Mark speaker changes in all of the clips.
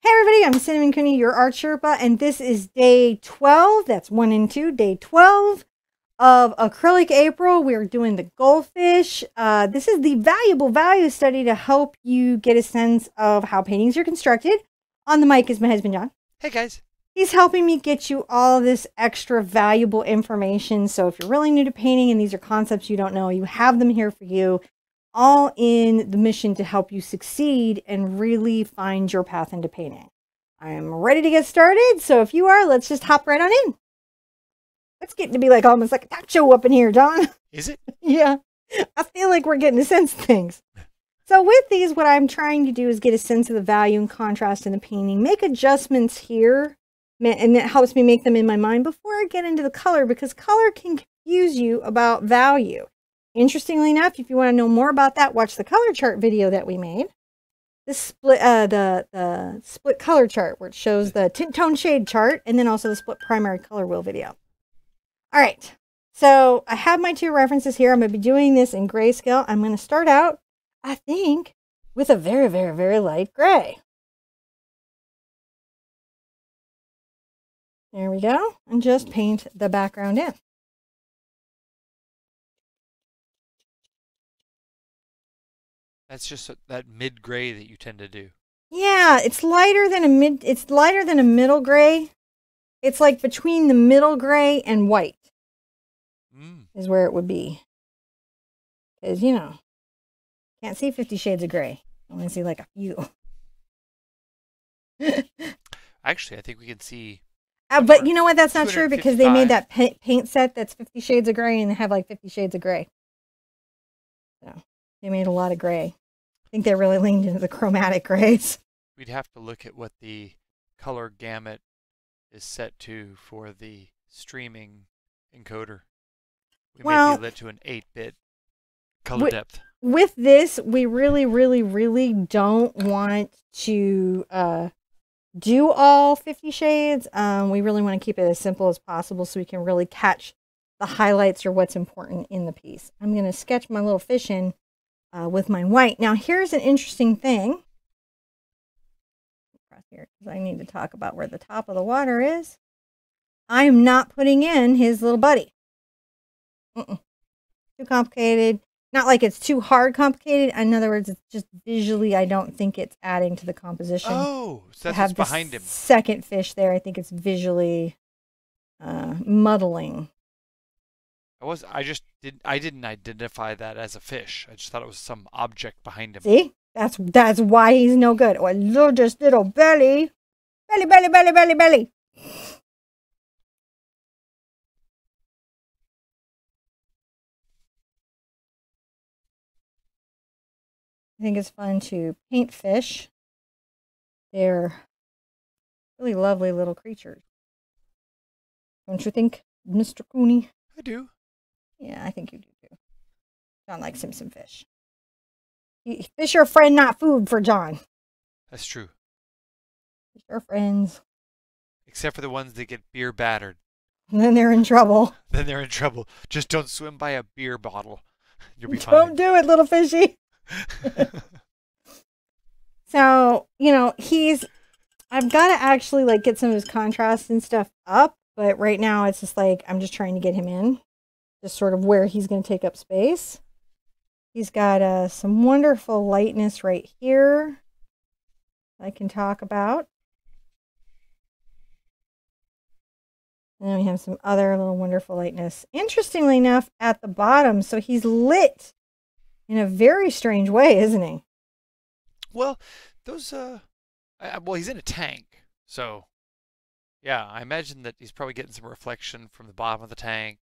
Speaker 1: Hey everybody, I'm Cinnamon Cooney, your art Sherpa, and this is day 12. That's 1 and 2, day 12 of Acrylic April. We're doing the goldfish. This is the valuable value study to help you get a sense of how paintings are constructed. On the mic is my husband, John.
Speaker 2: Hey guys.
Speaker 1: He's helping me get you all this extra valuable information. So if you're really new to painting and these are concepts you don't know, you have them here for you, all in the mission to help you succeed and really find your path into painting. I am ready to get started. So if you are, let's just hop right on in. It's getting to be like almost like a talk show up in here, John.
Speaker 2: Is it?
Speaker 1: Yeah. I feel like we're getting a sense of things. So with these, what I'm trying to do is get a sense of the value and contrast in the painting, make adjustments here, and it helps me make them in my mind before I get into the color, because color can confuse you about value. Interestingly enough, if you want to know more about that, watch the color chart video that we made. The split, the split color chart, where it shows the tint tone shade chart, and then also the split primary color wheel video. All right, so I have my two references here. I'm going to be doing this in grayscale. I'm going to start out, I think, with a very, very, very light gray. There we go, and just paint the background in.
Speaker 2: That's just that mid gray that you tend to do.
Speaker 1: Yeah, it's lighter than a middle gray. It's like between the middle gray and white is where it would be. Because, you know, can't see 50 Shades of Gray. I only see like a few.
Speaker 2: Actually, I think we can see.
Speaker 1: But you know what? That's not true, because they made
Speaker 2: 255.
Speaker 1: that paint set that's 50 Shades of Gray, and they have like 50 Shades of Gray. So they made a lot of gray. I think they really leaned into the chromatic grays.
Speaker 2: We'd have to look at what the color gamut is set to for the streaming encoder. We may be lit to an 8-bit color depth.
Speaker 1: With this, we really, really, really don't want to do all 50 shades. We really want to keep it as simple as possible so we can really catch the highlights or what's important in the piece. I'm going to sketch my little fish in with my white. Now, here's an interesting thing. Here, because I need to talk about where the top of the water is. I am not putting in his little buddy. Too complicated. Not like it's too hard complicated. In other words, it's just visually, I don't think it's adding to the composition.
Speaker 2: Oh, so that's what's behind him.
Speaker 1: Second fish there, I think it's visually muddling.
Speaker 2: I didn't identify that as a fish. I just thought it was some object behind him.
Speaker 1: See? That's why he's no good. Oh, look, just little belly. Belly, belly, belly, belly, belly. I think it's fun to paint fish. They're really lovely little creatures. Don't you think, Mr. Cooney?
Speaker 2: I do.
Speaker 1: Yeah, I think you do too. John likes some fish. Fish are a friend, not food for John.
Speaker 2: That's true.
Speaker 1: Fish are friends.
Speaker 2: Except for the ones that get beer battered.
Speaker 1: And then they're in trouble.
Speaker 2: Then they're in trouble. Just don't swim by a beer bottle. You'll be fine.
Speaker 1: Don't do it, little fishy. So, you know, I've got to actually like get some of his contrast and stuff up, but right now it's just like, I'm just trying to get him in, just sort of where he's going to take up space. He's got some wonderful lightness right here I can talk about. And then we have some other little wonderful lightness. Interestingly enough, at the bottom, so he's lit in a very strange way, isn't he?
Speaker 2: Well, those, well, he's in a tank, so, yeah, I imagine that he's probably getting some reflection from the bottom of the tank,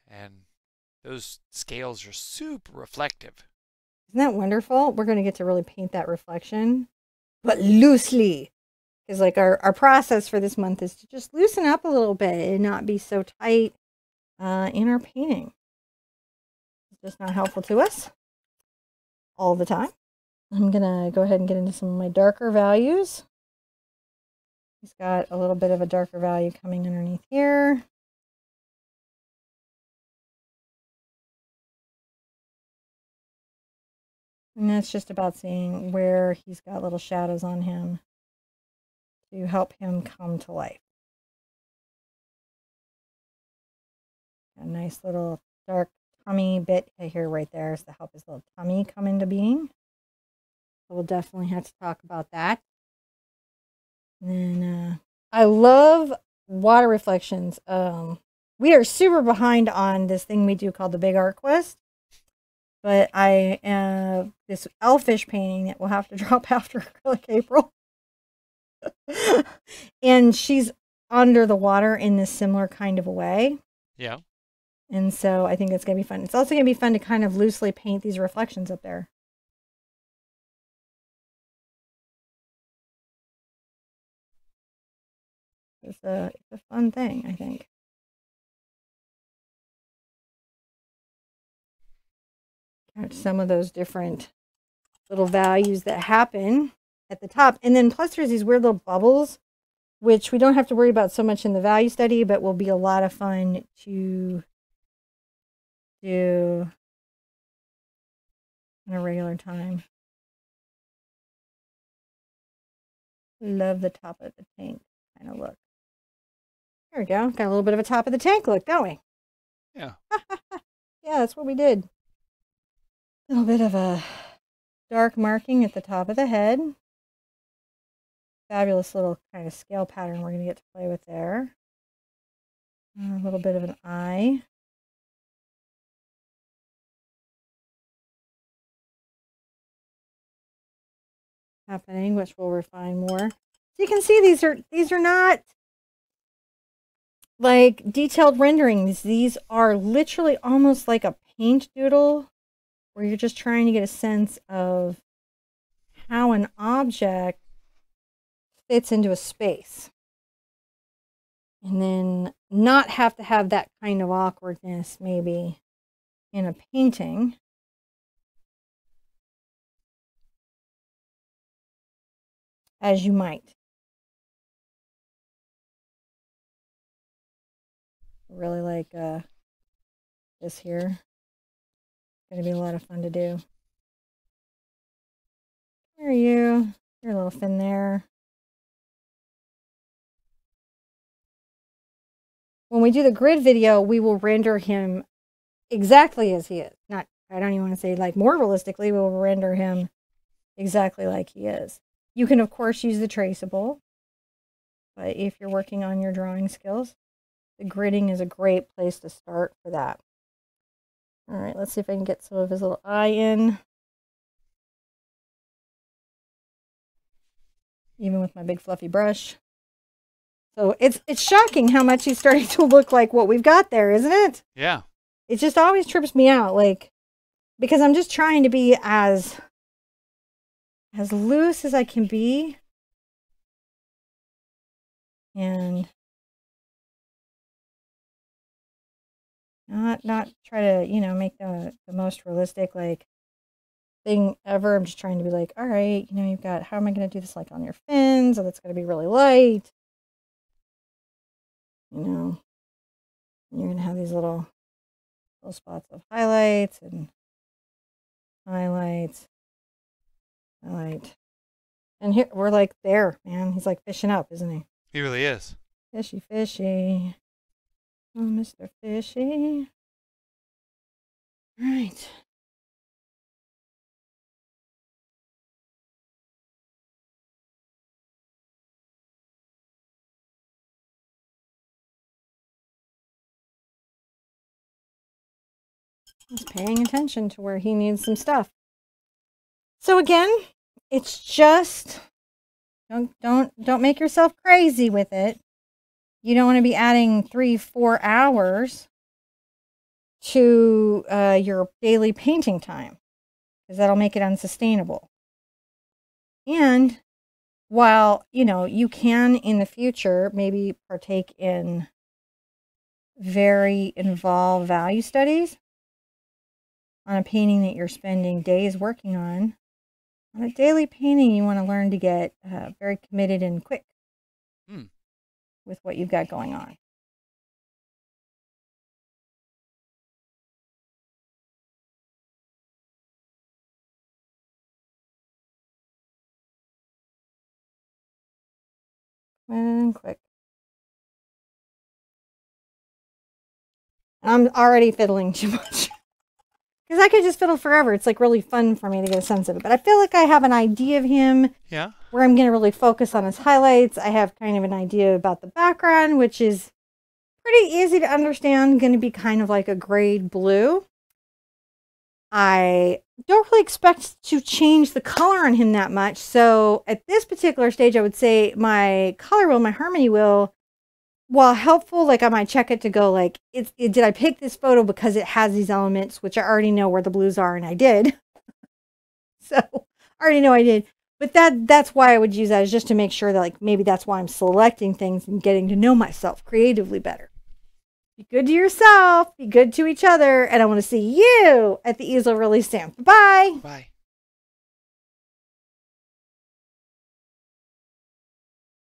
Speaker 2: and those scales are super reflective.
Speaker 1: Isn't that wonderful? We're going to get to really paint that reflection, but loosely. Because like our process for this month is to just loosen up a little bit and not be so tight in our painting. It's just not helpful to us all the time. I'm going to go ahead and get into some of my darker values. He's got a little bit of a darker value coming underneath here. And that's just about seeing where he's got little shadows on him. to help him come to life. A nice little dark tummy bit here right there is to help his little tummy come into being. So we'll definitely have to talk about that. And then I love water reflections. We are super behind on this thing we do called the Big Art Quest. But I have this elfish painting that will have to drop after Acrylic April. And she's under the water in this similar kind of a way.
Speaker 2: Yeah.
Speaker 1: And so I think it's going to be fun. It's also going to be fun to kind of loosely paint these reflections up there. It's a fun thing, I think. Catch some of those different little values that happen at the top. And then plus there's these weird little bubbles, which we don't have to worry about so much in the value study, but will be a lot of fun to do in a regular time. Love the top of the tank kind of look. There we go. Got a little bit of a top of the tank look, don't we?
Speaker 2: Yeah.
Speaker 1: Yeah, that's what we did. A little bit of a dark marking at the top of the head. Fabulous little kind of scale pattern we're going to get to play with there. A little bit of an eye. Happening, which we'll refine more. So you can see these are not like detailed renderings. These are literally almost like a paint doodle where you're just trying to get a sense of how an object fits into a space. And then not have to have that kind of awkwardness maybe in a painting. As you might. Really like this here. Gonna be a lot of fun to do. There are you. You're a little thin there. When we do the grid video, we will render him exactly as he is. Not, I don't even want to say like more realistically, we will render him exactly like he is. You can, of course, use the traceable, but if you're working on your drawing skills, the gridding is a great place to start for that. All right, let's see if I can get some of his little eye in. Even with my big fluffy brush. So it's shocking how much he's starting to look like what we've got there, isn't it?
Speaker 2: Yeah.
Speaker 1: It just always trips me out, like, because I'm just trying to be as loose as I can be. And not try to, you know, make the most realistic, like, thing ever. I'm just trying to be like, all right, you know, you've got, how am I going to do this, like, on your fins? So that's going to be really light. You know, you're going to have these little spots of highlights and highlights, highlight. And here, we're like there, man. He's like fishing up, isn't he?
Speaker 2: He really is.
Speaker 1: Fishy, fishy. Oh, Mr. Fishy. All right. He's paying attention to where he needs some stuff. So again, it's just don't make yourself crazy with it. You don't want to be adding 3-4 hours to your daily painting time, because that'll make it unsustainable. And while, you know, you can in the future maybe partake in very involved value studies on a painting that you're spending days working on a daily painting, you want to learn to get very committed and quick with what you've got going on. and quick. I'm already fiddling too much. Because I could just fiddle forever. It's like really fun for me to get a sense of it. But I feel like I have an idea of him.
Speaker 2: Yeah.
Speaker 1: Where I'm going to really focus on his highlights. I have kind of an idea about the background, which is pretty easy to understand. Going to be kind of like a grade blue. I don't really expect to change the color on him that much. So at this particular stage, I would say my color wheel, my harmony wheel, while helpful, like I might check it to go like, did I pick this photo because it has these elements, which I already know where the blues are, and I did. So I already know I did. But that's why I would use that, is just to make sure that like maybe that's why I'm selecting things and getting to know myself creatively better. Be good to yourself, be good to each other, and I want to see you at the easel really soon. Bye.
Speaker 2: Bye.